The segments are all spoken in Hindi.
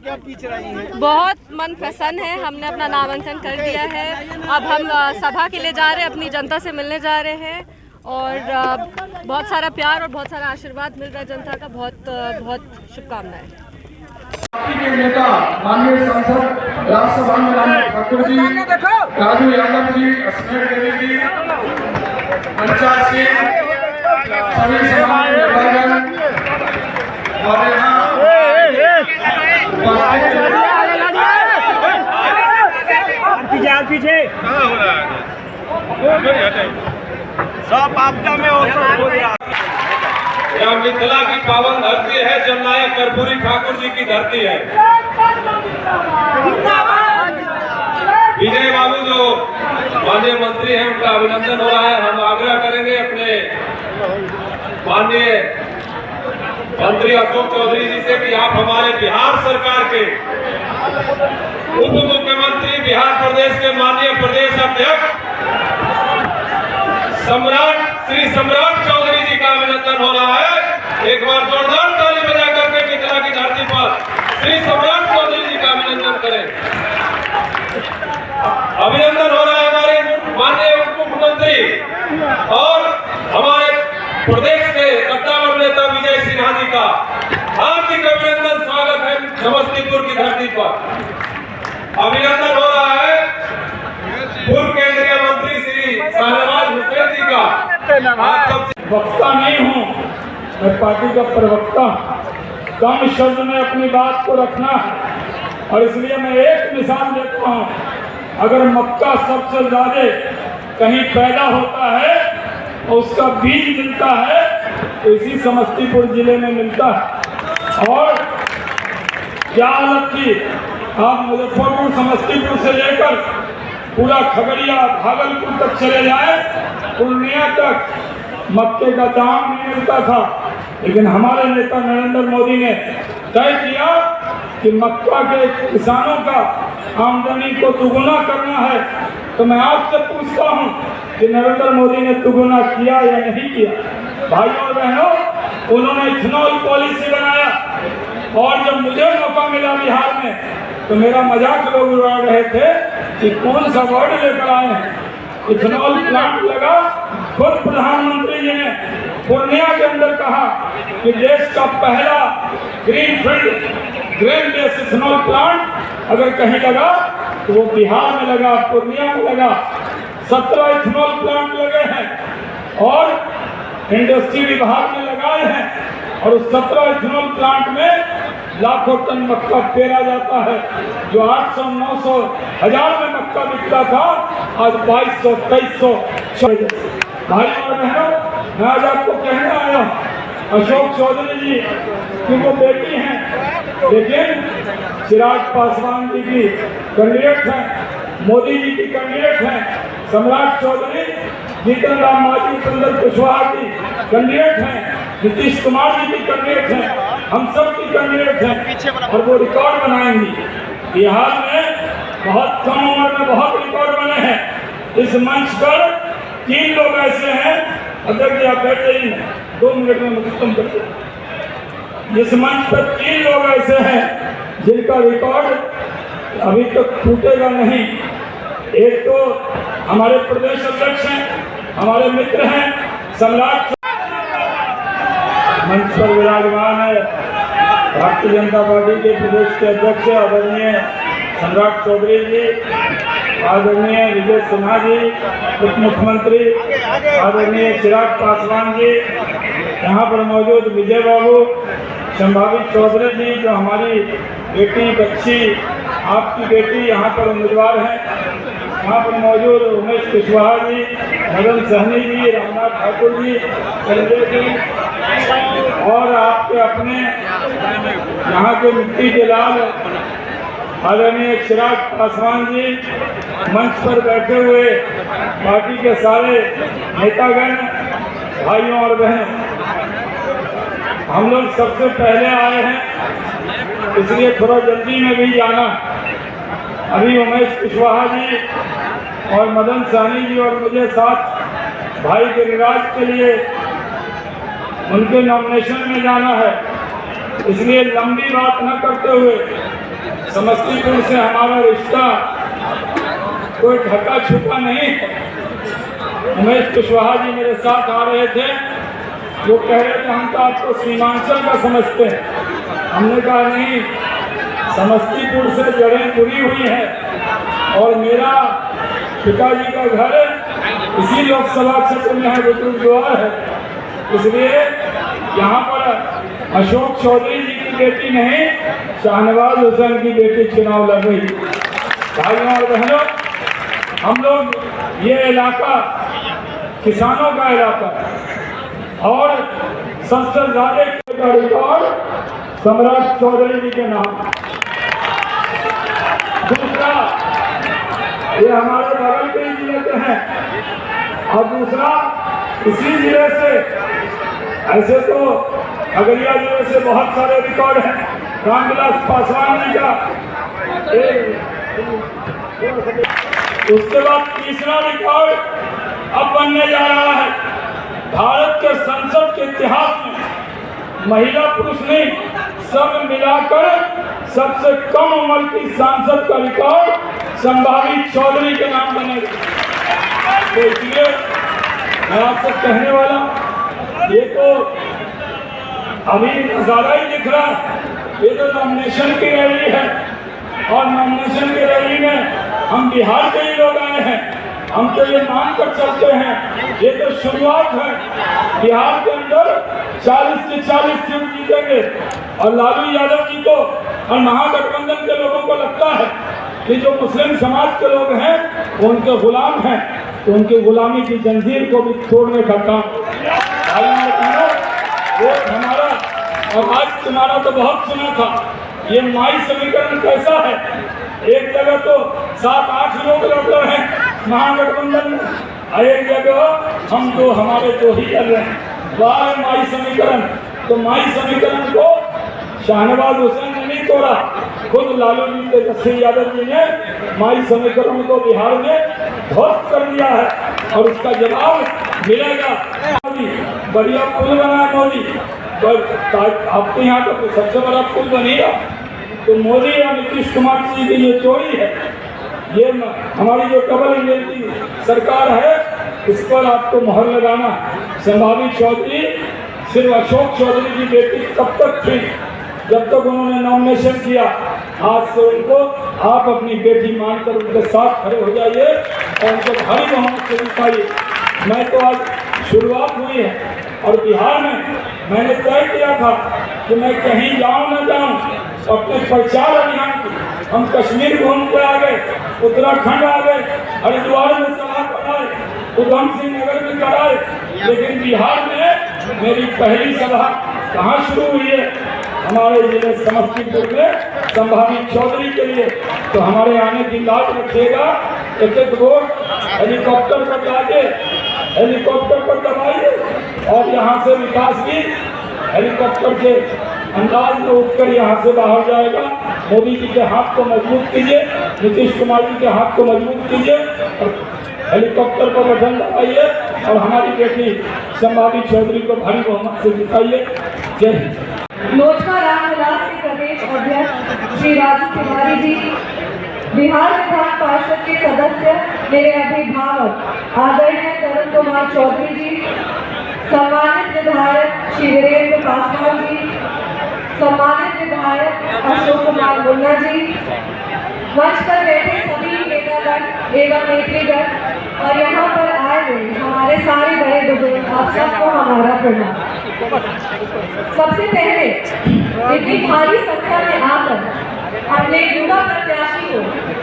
क्या पीछ रही हैं? बहुत मन प्रसन्न है, हमने अपना नामांकन कर दिया है। अब हम सभा के लिए जा रहे हैं, अपनी जनता से मिलने जा रहे हैं और बहुत सारा प्यार और बहुत सारा आशीर्वाद मिल रहा है जनता का। बहुत बहुत शुभकामनाएं। पार्टी के नेता माननीय सांसद राज्यसभा में राम ठाकुर जी, राजू यादव जी, अस्मित देवी जी, पंचायत सिंह, सभी समाज विभाजन और यहाँ पीछे सब आपदा में यह मिथिला की पावन धरती है, जननायक कर्पूरी ठाकुर जी की धरती है। विजय बाबू जो माननीय मंत्री हैं, उनका अभिनंदन हो रहा है। हम आग्रह करेंगे अपने माननीय मंत्री अशोक चौधरी जी से कि आप हमारे बिहार सरकार के उप मुख्यमंत्री, बिहार प्रदेश के माननीय प्रदेश अध्यक्ष श्री सम्राट चौधरी जी का अभिनंदन हो रहा है। एक बार जोरदार ताली बजा करके मिथिला की धरती पर श्री सम्राट चौधरी जी का अभिनंदन करें। अभिनंदन हो रहा है हमारे माननीय उप मुख्यमंत्री और हमारे प्रदेश के कद्दावर नेता विजय सिन्हा जी का हार्दिक अभिनंदन, स्वागत है समस्तीपुर की धरती पर। अभिनंदन हो रहा है पूर्व केंद्रीय मंत्री श्री शाहनवाज हुसैन जी का। वक्ता नहीं हूँ, मैं पार्टी का प्रवक्ता। कम शब्द में अपनी बात को रखना है और इसलिए मैं एक मिसाल देता हूँ। अगर मक्का सबसे ज्यादा कहीं पैदा होता है और उसका बीज मिलता है तो इसी समस्तीपुर जिले में मिलता है। और क्या हालत थी, आप मुजफ्फरपुर समस्तीपुर से लेकर पूरा खगड़िया भागलपुर तक चले जाए, पूर्णिया तक मक्के का दाम नहीं मिलता था। लेकिन हमारे नेता नरेंद्र मोदी ने तय किया कि मक्का के किसानों का आमदनी को दुगुना करना है। तो मैं आपसे पूछता हूं कि नरेंद्र मोदी ने दुगुना किया या नहीं किया? भाइयों और बहनों, उन्होंने इथेनॉल पॉलिसी बनाया और जब मुझे मौका मिला बिहार में तो मेरा मजाक लोग उड़ा रहे थे कि कौन सा वर्ड लेकर आए हैं। इथेनॉल प्लांट लगा, खुद प्रधानमंत्री जी ने पूर्णिया के अंदर कहा कि देश का पहला ग्रीन बेस इथेनॉल प्लांट अगर कहीं लगा तो वो बिहार में लगा, पूर्णिया में लगा। 17 इथेनॉल प्लांट लगे हैं और इंडस्ट्री विभाग ने लगाए हैं और उस 17 इथेनॉल प्लांट में लाखों टन मक्का पेरा जाता है। जो 800, 900, 1000 में मक्का बिकता था, आज 2200, 2300। भाई और बहनों, मैं आज आपको कहने आया अशोक चौधरी जी की वो बेटी हैं, लेकिन चिराग पासवान जी की कैंडिडेट हैं, मोदी जी की कैंडिडेट हैं, सम्राट चौधरी, जीतन राम मांझी, उपेंद्र कुशवाहा की कैंडिडेट हैं, नीतीश कुमार जी की कैंडिडेट हैं, हम सब की कैंडिडेट हैं और वो रिकॉर्ड बनाएंगी। बिहार में बहुत कम उम्र में बहुत रिकॉर्ड बने हैं। इस मंच पर 3 लोग ऐसे हैं, अध्यक्ष जी आप बैठे ही 2 मिनट में खत्म करते। इस मंच पर 3 लोग ऐसे हैं जिनका रिकॉर्ड अभी तक टूटेगा नहीं। एक तो हमारे प्रदेश अध्यक्ष हैं, हमारे मित्र हैं, सम्राट मंच पर विराजमान है भारतीय जनता पार्टी के प्रदेश के अध्यक्ष आदरणीय सम्राट चौधरी जी, आदरणीय विजय सिन्हा जी, उप मुख्यमंत्री आदरणीय चिराग पासवान जी, यहाँ पर मौजूद विजय बाबू, संभावित चौधरी जी जो हमारी बेटी बच्ची आपकी बेटी यहाँ पर उम्मीदवार हैं, यहाँ पर मौजूद उमेश कुशवाहा जी, मदन सहनी जी, रामनाथ ठाकुर जी, संजय जी और आपके अपने यहाँ के मिट्टी के लाल आदरणीय चिराग पासवान जी, मंच पर बैठे हुए पार्टी के सारे नेतागण, भाइयों और बहनों, हम लोग सबसे पहले आए हैं इसलिए थोड़ा जल्दी में भी जाना। अभी उमेश कुशवाहा जी और मदन सहनी जी और मुझे साथ भाई गिरिराज के लिए उनके नॉमिनेशन में जाना है, इसलिए लंबी बात न करते हुए समस्तीपुर से हमारा रिश्ता कोई ढका छुपा नहीं है। उमेश कुशवाहा जी मेरे साथ आ रहे थे, वो कह रहे थे हम तो आपको सीमांचल का समझते हैं। हमने कहा नहीं, समस्तीपुर से जड़ें जुड़ी हुई हैं और मेरा पिताजी का घर इसी लोकसभा क्षेत्र में है, बुजुर्गद्वार है। इसलिए यहाँ पर अशोक चौधरी जी की बेटी नहीं, शाहनवाज हुसैन की बेटी चुनाव लड़ रही। भाइयों और बहनों, हम लोग ये इलाका किसानों का इलाका है और सबसे ज्यादा का रिकॉर्ड सम्राट चौधरी जी के नाम। दूसरा, ये हमारे बगल के जिले के हैं और दूसरा इसी जिले से, ऐसे तो खगड़िया जिले से बहुत सारे रिकॉर्ड हैं। रामविलास पासवान जी का उसके बाद तीसरा रिकॉर्ड अब बनने जा रहा है। भारत के संसद के इतिहास में महिला पुरुष ने सब मिलाकर सबसे कम उम्र की सांसद का रिकॉर्ड संभावी चौधरी के नाम बनेगा। तो इसलिए मैं आपसे कहने वाला, ये तो अभी नजारा ही दिख रहा है, ये तो नॉमिनेशन की रैली है और नॉमिनेशन की रैली में हम बिहार के ही लोग आए हैं। हम तो ये मान कर चलते हैं, ये तो शुरुआत है। बिहार के अंदर 40 से 40 सीट जीतेंगे और लालू यादव जी को और महागठबंधन के लोगों को लगता है कि जो मुस्लिम समाज के लोग हैं वो उनके गुलाम हैं, तो उनकी गुलामी की जंजीर को भी तोड़ने का काम वो हमारा। और आज तुम्हारा तो बहुत सुना था, ये माई समीकरण कैसा है। एक जगह तो 7-8 लोग लड़ रहे हैं महागठबंधन में, एक जगह हम तो हमारे तो ही कर रहे हैं। वाह माई समीकरण। तो माई समीकरण को शाहनवाज हुसैन ने नहीं तोड़ा, खुद लालू जी तेजस्वी यादव जी ने माई समीकरण को बिहार में ध्वस्त कर दिया है और उसका जवाब मिलेगा। बढ़िया पुल बना है मोदी, आपके यहाँ तो सबसे बड़ा पुल बनेगा। तो मोदी और नीतीश कुमार जी की ये चोरी है, ये हमारी जो डबल इंजन की सरकार है, इस पर आपको मोहर लगाना। संभावी चौधरी सिर्फ अशोक चौधरी की बेटी तब तक थी जब तक उन्होंने नॉमिनेशन किया। आज से उनको आप अपनी बेटी मानकर उनके साथ खड़े हो जाइए और उनको भारी बहुमत से जिताइए। मैं तो आज शुरुआत हुई है और बिहार में मैंने तय किया था कि मैं कहीं जाऊं न जाऊं, अपने प्रचार अभियान की हम कश्मीर घूम के आ गए, उत्तराखंड आ गए, हरिद्वार में सभा कराए, उधम सिंह नगर में कराए, लेकिन बिहार में मेरी पहली सभा कहाँ शुरू हुई है? हमारे जिले समस्तीपुर में संभावी चौधरी के लिए। तो हमारे आने की लाज रखिएगा। एक वोट हेलीकॉप्टर पर जाके हेलीकॉप्टर पर दबाइए और यहाँ से विकास भी हेलीकॉप्टर के अंदाज में उठकर यहाँ से बाहर जाएगा। मोदी जी के हाथ को मजबूत कीजिए, नीतीश कुमार जी के हाथ को मजबूत कीजिए और हेलीकॉप्टर पर बटन दबाइए और हमारी बेटी संभावी चौधरी को भारी बहुमत से जिताइए। जय हिंद। लोजपा रामविलास के प्रदेश अध्यक्ष श्री राजू तिवारी जी, बिहार विधान पार्षद के सदस्य मेरे अभिभावक आदरणीय तरुण कुमार चौधरी जी, सम्मानित विधायक श्री वीरेंद्र पासवान जी, सम्मानित विधायक अशोक कुमार मुन्ना जी, मंच पर बैठे सभी नेतागण एवं नेत्रीगण और यहाँ पर आए हुए हमारे सारे बड़े बुजुर्ग, आप सबको हमारा प्रणाम। सबसे पहले इतनी भारी संख्या में आकर अपने युवा प्रत्याशी को,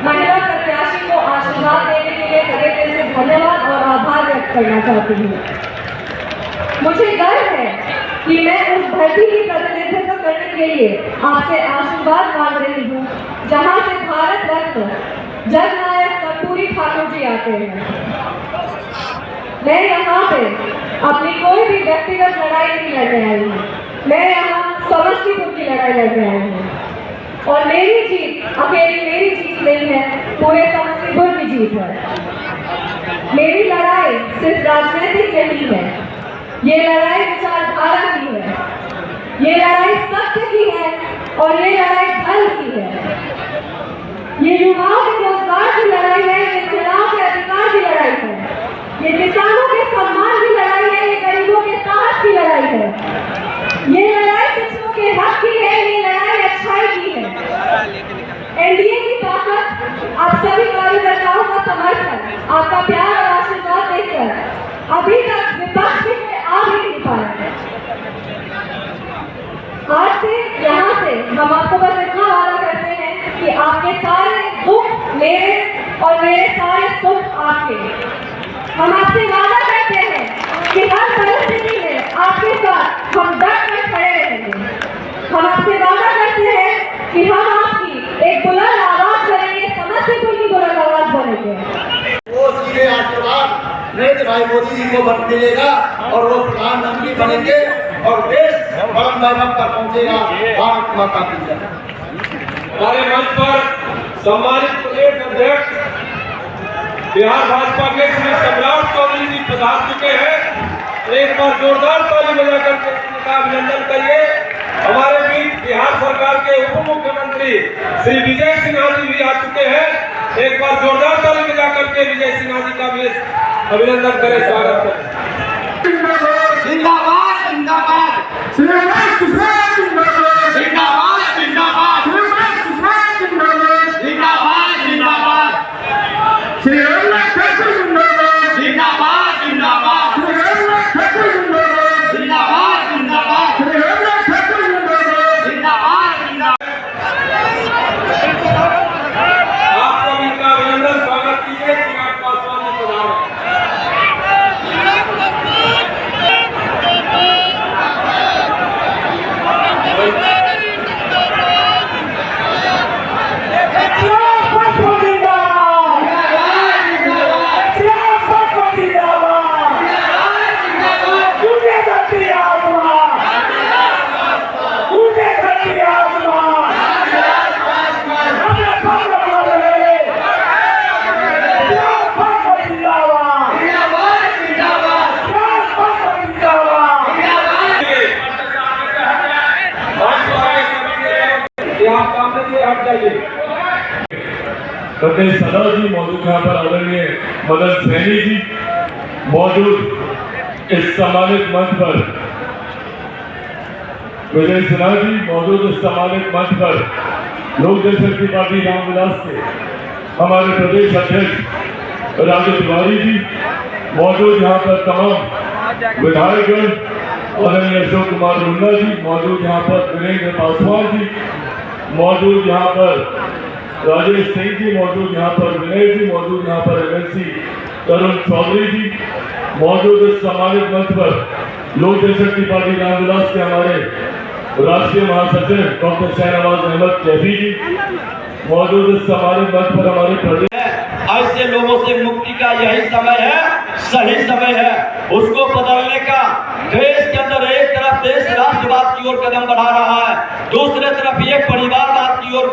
महिला प्रत्याशी को आशीर्वाद देने के लिए तहे दिल से धन्यवाद और आभार व्यक्त करना चाहती हूँ। मुझे गर्व है कि मैं उस धरती की प्रतिनिधित्व करने के लिए आपसे आशीर्वाद मांग रही हूँ जहाँ से भारत रत्न जननायक कर्पूरी ठाकुर जी आते हैं। मैं यहाँ पे अपनी कोई भी व्यक्तिगत लड़ाई नहीं लड़ने आई हूँ, मैं यहाँ समस्तीपुर की लड़ाई लड़ने आई हूँ और मेरी जीत अकेली मेरी जीत नहीं है, पूरे समस्तीपुर की जीत है। मेरी लड़ाई सिर्फ राजनीतिक नहीं है, ये लड़ाई विचारधारा की है, ये लड़ाई सत्य की है और ये लड़ाई धर्म की है। ये युवाओं के रोजगार की लड़ाई है, ये महिलाओं के अधिकार की लड़ाई है, ये किसानों के सम्मान की लड़ाई है, ये गरीबों के साहस की लड़ाई है, ये लड़ाई पिछड़ों के हक की है, ये लड़ाई अच्छाई की है। एनडीए की ताकत, आप सभी कार्यकर्ताओं का समर्थन, आपका प्यार और आशीर्वाद देखकर अभी तक विपक्ष भी आ भी नहीं पाया। आज से यहाँ से हम आपको बस इतना वादा करते हैं कि आपके सारे दुख मेरे और मेरे सारे सुख आपके। हम आपसे वादा करते हैं कि हर परिस्थिति में आपके साथ हम डट कर खड़े रहेंगे। हम आपसे वादा करते हैं कि हम आपकी एक बुलंद आवाज बनेंगे, समस्तीपुर की बुलंद आवाज बनेंगे। वो सीधे आशीर्वाद नरेंद्र भाई मोदी जी को मिलेगा और वो प्रधानमंत्री बनेंगे और देश परम वैभव तक पहुंचेगा। भारत माता की जय। हमारे मंच पर सम्मानित प्रदेश अध्यक्ष बिहार भाजपा के श्री सम्राट चौधरी जी पधार चुके हैं। एक बार जोरदार ताली बजाकर उनका अभिनंदन करिए। हमारे बीच बिहार सरकार के उप मुख्यमंत्री श्री विजय सिन्हा जी भी आ चुके हैं। एक बार जोरदार ताली बजा करके विजय सिन्हा जी का भी अभिनंदन करें, स्वागत करें। जिंदाबाद जिंदाबाद जिंदाबाद जिंदाबाद जिंदाबाद जिंदाबाद जिंदाबाद जिंदाबाद जिंदाबाद आप सभी का अभिनंदन, स्वागत कीजिए। चिराग पासवान जी पधारे। आप सामने से हट जाइए। प्रदेश सदा जी मौजूद यहाँ पर आदरणीय मदन सैनी जी मौजूद इस सम्मानित मंच पर, विजय सिन्हा जी मौजूद इस सम्मानित मंच पर, लोक जनशक्ति पार्टी रामविलास के हमारे प्रदेश अध्यक्ष राजू तिवारी जी मौजूद यहाँ पर, तमाम विधायकगण आदरणीय अशोक कुमार लुंडा जी मौजूद यहाँ पर, वीरेंद्र पासवान जी मौजूद यहाँ पर, राजेश सिंह जी मौजूद यहाँ पर, विनय जी मौजूद यहाँ पर, एमएलसी तरुण चौधरी जी मौजूद इस सम्मानित मंच पर, लोक जनशक्ति पार्टी रामविलास के हमारे राष्ट्रीय महासचिव डॉक्टर शहनवाज अहमद कैफी जी मौजूद इस सम्मानित मंच पर, हमारे प्रदेश ऐसे लोगों से मुक्ति का यही समय है, सही समय है उसको बदलने का। देश के अंदर एक तरफ देश राष्ट्रवाद की ओर कदम बढ़ा रहा है, दूसरे तरफ ये परिवारवाद की ओर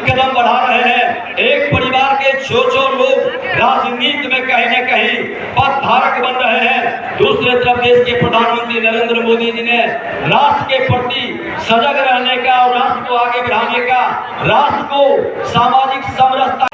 कदम बढ़ा रहे हैं। एक परिवार के जो लोग राजनीति में कहीं न कहीं पथधारक बन रहे हैं, दूसरे तरफ देश के प्रधानमंत्री नरेंद्र मोदी जी ने राष्ट्र के प्रति सजग रहने का और राष्ट्र को आगे बढ़ाने का, राष्ट्र को सामाजिक समरसता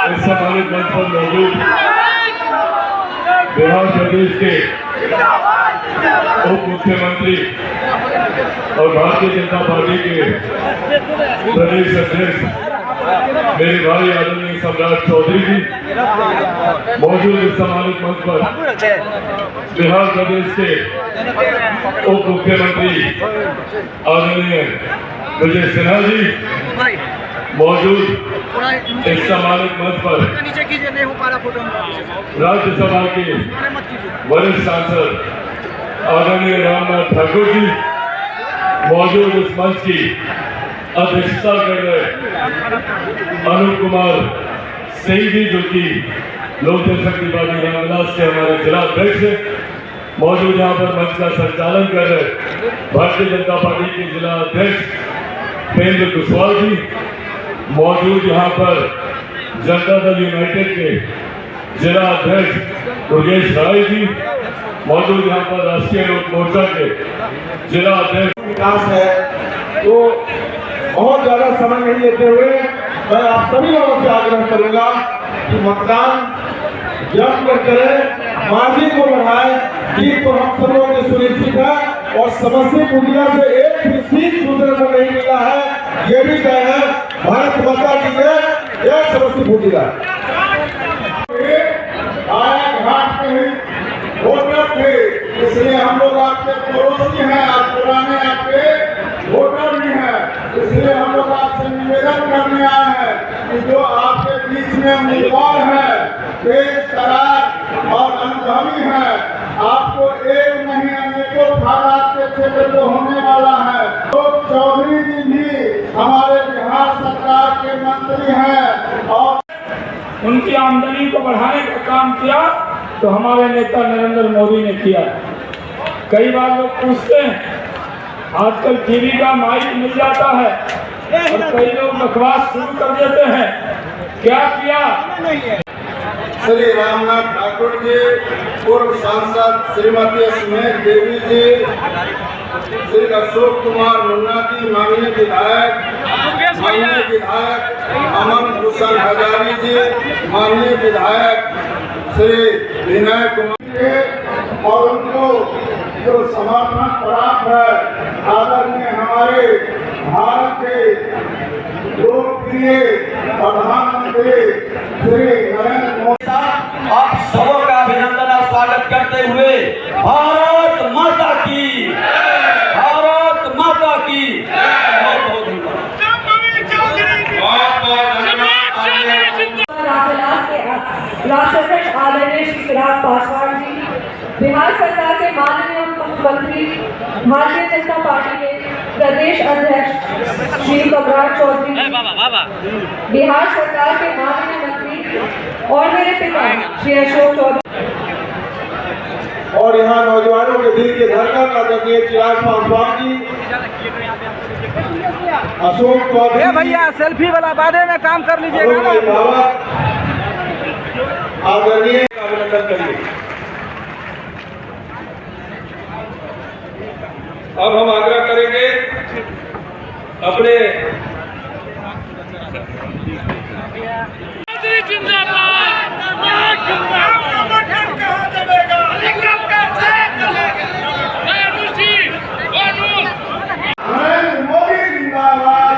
इस सम्मानित मंच पर मौजूद बिहार प्रदेश के उप मुख्यमंत्री और भारतीय जनता पार्टी के प्रदेश अध्यक्ष मेरे भाई आदरणीय सम्राट चौधरी जी मौजूद इस सम्मानित मंच पर, बिहार प्रदेश के उप मुख्यमंत्री आदरणीय विजय सिन्हा जी मौजूद इस सम्मानित मंच पर, राज्यसभा के वरिष्ठ सांसद आदरणीय रामनाथ ठाकुर जी मौजूद इस मंच की अध्यक्षता कर रहे अनूप कुमार सिंह जी जो कि लोक जनशक्ति पार्टी रामविलास के हमारे जिला अध्यक्ष मौजूद यहाँ पर मंच का संचालन कर रहे भारतीय जनता पार्टी के जिला अध्यक्ष पेंद्र कुशवाहा जी मौजूद यहाँ पर, जनता दल यूनाइटेड के जिला अध्यक्ष दुर्गेश राय जी मौजूद यहाँ पर, राष्ट्रीय लोक मोर्चा के जिला अध्यक्ष विकास है। तो बहुत ज्यादा समय नहीं लेते हुए मैं आप सभी लोगों से आग्रह करूंगा कि मतदान जम कर करें, मार्जिन को बढ़ाएं। जीत तो हम सब लोगों की सुनिश्चित है और समस्तीपुर जिला से एक भी सीट दूसरे को नहीं मिला है, ये भी तय है। भारत माता की जय, जय समस्तीपुर जिला। आया घाट पे ही वोटर थे, इसलिए हम लोग आपके पड़ोसी हैं, आप पुराने आपके वोटर भी हैं, इसलिए हम लोग आपसे निवेदन करने आए हैं कि जो आपके बीच में उम्मीदवार है, तेज तरार और अनुभवी है, आपको एक नहीं अनेकों फायदा आपके क्षेत्र को होने वाला है। तो चौधरी जी भी हमारे बिहार सरकार के मंत्री हैं और उनकी आमदनी को बढ़ाने का काम किया तो हमारे नेता नरेंद्र मोदी ने किया। कई बार लोग पूछते हैं, आजकल टीवी का माइक मिल जाता है और कई लोग बकवास शुरू कर देते हैं, क्या किया? श्री रामनाथ ठाकुर जी, पूर्व सांसद श्रीमती स्नेह देवी जी, श्री अशोक कुमार मुन्ना जी माननीय विधायक, अमन भूषण हजारी जी माननीय विधायक, श्री विनय कुमार जी और उनको जो समर्थन प्राप्त है आदरणीय हमारे भारत के लोकप्रिय प्रधानमंत्री श्री नरेंद्र मोदी। आप सबों का अभिनंदन और स्वागत करते हुए भारत माता की, भारत माता की बहुत बहुत राष्ट्राध्यक्ष आदरणीय श्री चिराग पासवान जी, बिहार सरकार के माननीय मुख्यमंत्री, भारतीय जनता पार्टी के प्रदेश अध्यक्ष श्री सम्राट चौधरी, बिहार सरकार के माननीय मंत्री और मेरे पिता श्री अशोक चौधरी और यहाँ नौजवानों के दिल के धड़कन आदरणीय चिराग पासवान जी, अशोक चौधरी भैया सेल्फी वाला बारे में काम कर लीजिएगा ना। आदरणीय अभिनंदन करिए। अब हम आग्रह करेंगे अपने नरेंद्र मोदी जिंदाबाद,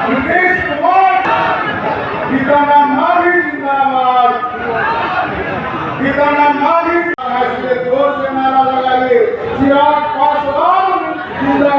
नीतीश कुमार, गीताना मांझी जिंदाबाद, गीताना मांझी। इसलिए जोर से नारा लगाइए, चिराग पासवान जिंदाबाद।